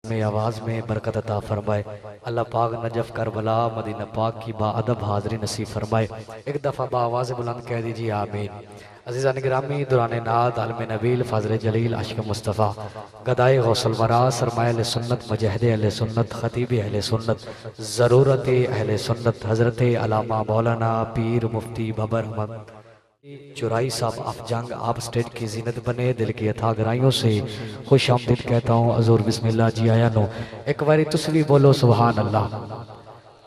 में आवाज़ में बरकत अता फरमाए। अल्लाह पाक नजफ करबला मदीना पाक की बाअदब हाज़री नसीब फरमाए। एक दफ़ा बाआवाज़ बुलंद कह दीजिए आमीन। अज़ीज़ान गिरामी दुराने नाद आलम नबील फ़ाज़िल जलील आशिक़ मुस्तफ़ा गदाए गौसल वरा सरमाए अहले सुन्नत मुजहिद अहले सुन्नत ख़तीब अहले सुन्नत ज़रूरत अहले सुन्नत हज़रत अल्लामा मौलाना पीर मुफ्ती बबर अहमद चुराई साहब आप जंग आप स्टेज की जीनत बने। दिल की अथा गहराइयों से खुश आमदीद कहता हूँ। हज़ूर बिस्मिल्लाह जी आया नो एक बारी तुस भी बोलो सुभान अल्लाह।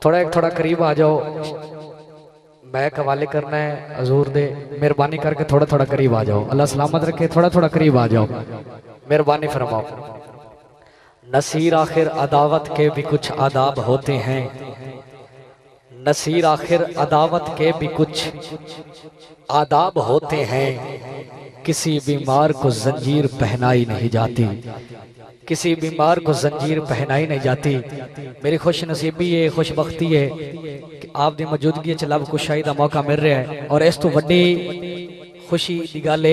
थोड़ा करीब आ जाओ, मैं हवाले करना है हज़ूर दे। मेहरबानी करके थोड़ा करीब आ जाओ। अल्लाह सलामत रखे। थोड़ा करीब आ जाओ, मेहरबानी फरमाओ। नसीर आखिर अदावत के भी कुछ आदाब होते हैं। नसीर आखिर अदावत के भी कुछ आदाब होते हैं। किसी बीमार को जंजीर पहनाई नहीं जाती। किसी बीमार को जंजीर पहनाई नहीं जाती। मेरी खुश नसीबी है, खुशबख्ती है कि आप दी मौजूदगी च लब कुशाई दा मौका मिल रहा है। और इस तो वड्डी खुशी दी गल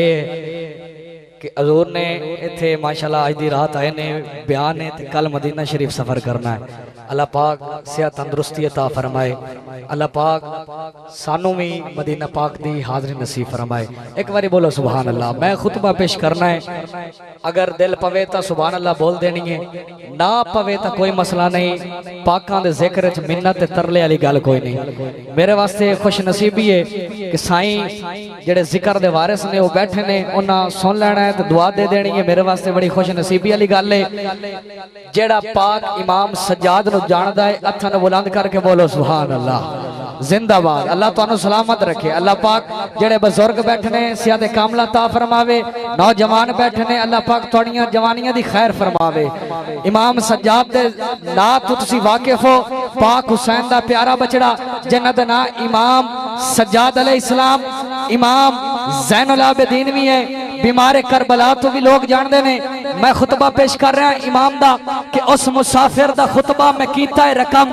कि हज़ूर ने इत्थे माशाल्लाह अज दी रात आए ने, बयान है ते कल मदीना शरीफ सफ़र करना है। अल्लाह पाक सेहत तंदुरुस्ती अता फरमाए। अल्लाह पाक सानू भी मदीना पाक दी हाज़री नसीब फरमाए। एक बारी बोलो सुभान अल्लाह। मैं खुतबा पेश करना है, अगर दिल पवे तो सुभान अल्लाह बोल देनी है, ना पवे तो कोई मसला नहीं। पाकां दे जिक्र च मिन्नत ते तरले वाली गल कोई नहीं। मेरे वास्ते खुश नसीबी है कि साईं जेड़े जिक्र दे वारिस ने वो बैठे ने, उन्हां सुन लेना है तो दुआ दे देनी है। मेरे वास्ते बड़ी खुश नसीबी वाली गल है। जेड़ा पाक इमाम सज्जाद नूं जानदा है, हत्थां नूं बुलंद करके बोलो सुभान अल्लाह। जिंदाबाद। अल्लाह तुहानू सलामत रखे। अल्लाह पाक जेड़े बुजुर्ग बैठे ने सियादे कामला ता फरमावे। नौजवान बैठे ने अल्लाह पाक तुहाड़ियां जवानियां दी खैर फरमावे। इमाम सज्जाद दे नाम तो तुसी वाकिफ हो। पाक हुसैन दा प्यारा बचड़ा जिन्हां दा नाम इमाम सज्जाद अलैहिस्सलाम, इमाम ज़ैनुल आबिदीन भी है। बीमारे करबला तो भी लोग जानते ने। मैं खुतबा पेश कर रहा इमाम दा कि उस मुसाफिर दा खुतबा मैं कीता है रकम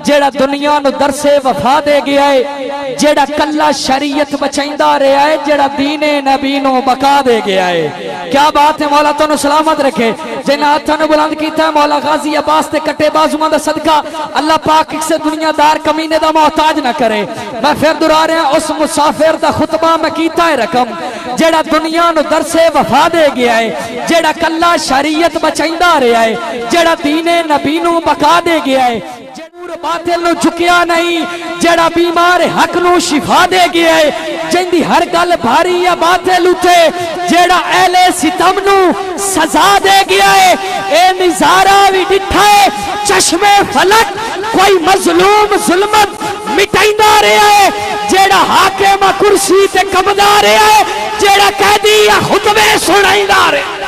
जेड़ा दुनिया नु दरसे वफा दे गया है, जेड़ा कल्ला शरीयत बचाइंदा रहा है, जेड़ा दीने नबी नु बका दे गया है। क्या बात है। मौला तुहानू सलामत रखे। जिन्हां हत्थां नू बुलंद कीता है मौला गाजी अब्बास दे कट्टे बाजुआं दा सदका अल्लाह पाक किसी दुनियादार कमीने दा मोहताज ना करे। मैं फिर दुहरा रहा उस मुसाफिर दा खुतबा मैं कीता है रकम जेड़ा दुनिया नु दरसे वफा दे गया है, जेड़ा कल्ला शरीयत बचाइंदा रहा है, जेड़ा दीने नबी नु बका दे गया है, बातिल नु झुकिया नहीं, जेड़ा बीमार हक नु शिफा दे गया है, जिंदी हर गल भारी या बातिल उठे, जेड़ा अहले सितम नु सजा दे गया है। ए नजारा भी डिठा है चश्मे फलक, कोई मजलूम जुल्मत मिटाइंदा रहा है, जेड़ा हाकिम कुर्सी ते कबदा रहा है, जेड़ा कैदी या खुतबे सुनाइंदा रहा है,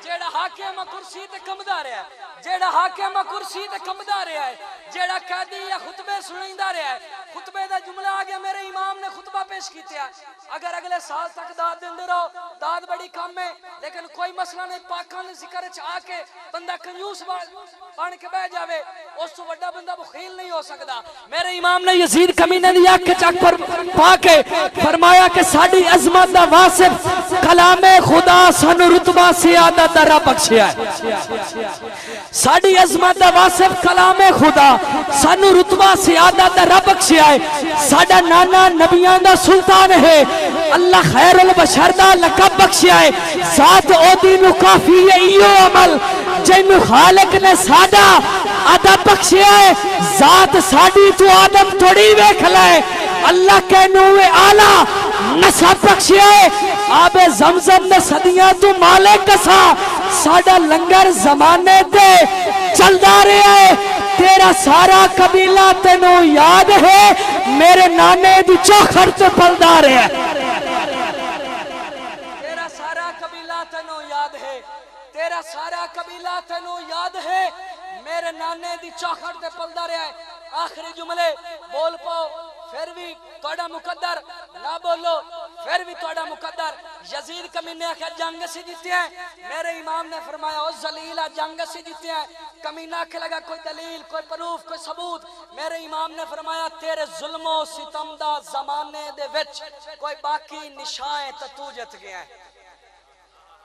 जेड़ा हाकिम कुर्सी ते कबदा रहा है, जेड़ा हाकिम कुर्सी ते कबदा रहा है, जेड़ा कैदी या खुतबे सुनाइंदा रहा है। खुतबे दा जुमला आ गया, मेरे इमाम ने खुतबा पेश किया। अगर अगले साल तक दाद देंदे रहो, दाद बड़ी कम है, लेकिन कोई मसला नहीं। पाकां दे जिक्र च आके बंदा कंजूस बन के बह जावे, उस तो बड़ा बंदा बखील नहीं हो सकता। मेरे इमाम ने यजीद कमीने दी अख च अख पर पाके फरमाया कि साडी अजमत दा वासिफ कलामे खुदा सानू रुतबा सियादत दा रब बख्शिया है। साडी अजमत दा वासिफ कलामे खुदा सानू रुतबा सियादत दा रब बख्शिया है। साडा नाना नबियां दा सुल्तान है, अल्लाह खैरुल बशर दा लक़ब बख्शिया है। जात ओदी नु काफी है इयो अमल जिन्नू खालिक ने साडा अदब बख्शिया है। जात साडी तू आदम थोड़ी वेख ले, अल्लाह कहनू आला नसब बख्शिया है। आबे ज़मज़म ने सदियां तू मालिक कसा, साडा लंगर जमाने ते चलदा रहा है। तेरा सारा कबीला तेनू याद है, मेरे नाने दी चौखट ते पलदा रहा है। तेरा सारा कबीला तेनू याद है, तेरा सारा कबीला तेनू याद है, मेरे नाने दी चौखट ते पलदा रहा है। आखिरी जुमले बोल पाओ फिर भी तोड़ा मुकद्दर, ना बोलो फिर भी तोड़ा मुकद्दर। यजीद कमीने आखिया जंग से जीते हैं, मेरे इमाम ने फरमाया ओ जलीला जंग से जीते हैं। कमीना आखे लगा कोई दलील, कोई प्रूफ, कोई सबूत। मेरे इमाम ने फरमाया तेरे जुल्मो सितम दा जमाने दे विच कोई बाकी निशान ते तू जित गया है।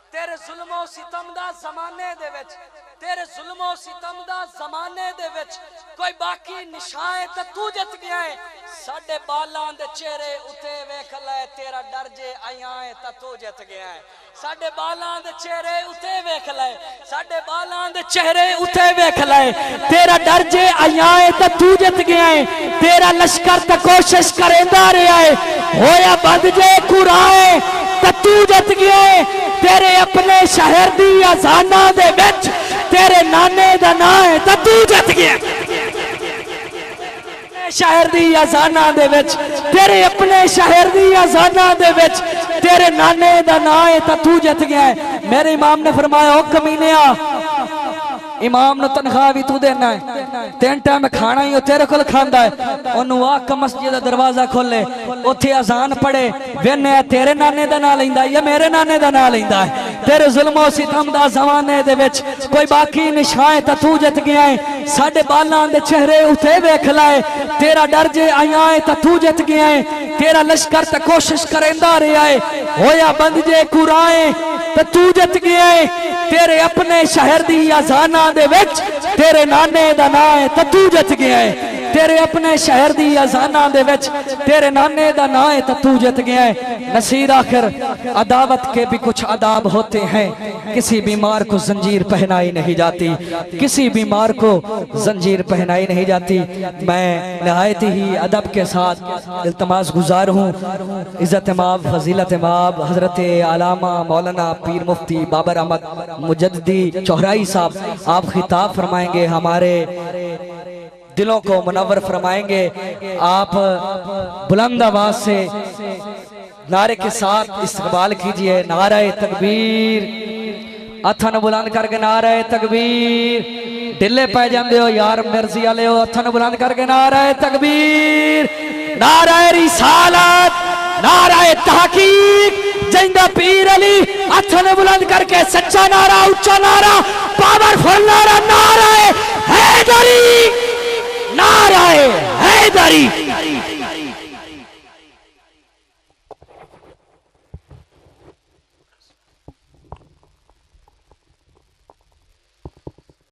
तेरे जुल्मो सितम दा जमाने दे विच तेरे जुल्मो सितम दा जमाने दे विच कोई बाकी निशान ते तू जित गया है साडे बालां दे चेहरे उते वेख ले तेरा डर जे आया है ता तू जित गया है साडे बालां दे चेहरे उते वेख ले साडे बालां दे चेहरे उते वेख ले तेरा डर जे आया है ता तू जित गया है तेरा लश्कर ते कोशिश करेंदा रहा है होया बंद जे कुराए ता तू जित गया है तेरे अपने शहर दी अजाना दे विच तेरे नाने दा नाम है ता तू जित गया शहर दी अजाना दे विच तेरे अपने शहर दी अजाना दे विच तेरे नाने दा नाम है ता तू जित गया है मेरे इमाम ने फरमाया ओ कमीनिया इमाम नु तनख्वाह भी तू देना है 3 टाइम खाना ही तेरे कोल खांदा है ओनु आख मस्जिद दा दरवाजा खोले ओथे अजान पढ़े वेने तेरे नाने दा नाम लैंदा या मेरे नाने दा नाम लैंदा है तेरे जुल्मो सितम दा जमाने दे विच कोई बाकी निशान ता तू जित गया है साडे बालां दे चेहरे उते वेख लाए तेरा डर जे आया है ता तू जित गया है तेरा लश्कर ते कोशिश करेंदा रहा है होया बंद जे कुराए ता तू जित गया है तेरे अपने शहर दी अजाना दे विच तेरे नाने दा नाम है ता तू जित गया है तेरे अपने शहर दी अजाना दे विच तेरे नाने दा नाम है ता तू जित गया है नसीर आखिर अदावत के भी कुछ आदाब होते हैं किसी बीमार को जंजीर पहनाई नहीं जाती किसी बीमार को जंजीर पहनाई नहीं जाती मैं निहायत ही अदब के साथ इल्तमास गुजार हूँ इज्जत माब फजीलत माब हजरत आलामा मौलाना पीर मुफ्ती बाबर अहमद मुजद्दी चौहराई साहब आप खिताब फरमाएंगे हमारे दिलों को मुनव्वर फरमाएंगे आप बुलंद आवाज से नारे के साथ इस्तकबाल कीजिए नारे तकबीर अथन बुलंद करके नारे तकबीर ढिले पै जाते हो यार मर्जी वाले हो अथन बुलंद करके नारे तकबीर नारे रिसालत नारे तहकीक जिंदा पीर अली अथन बुलंद करके सच्चा नारा उच्चा नारा पावरफुल नारा नारे हैदरी नाराए हैदरी।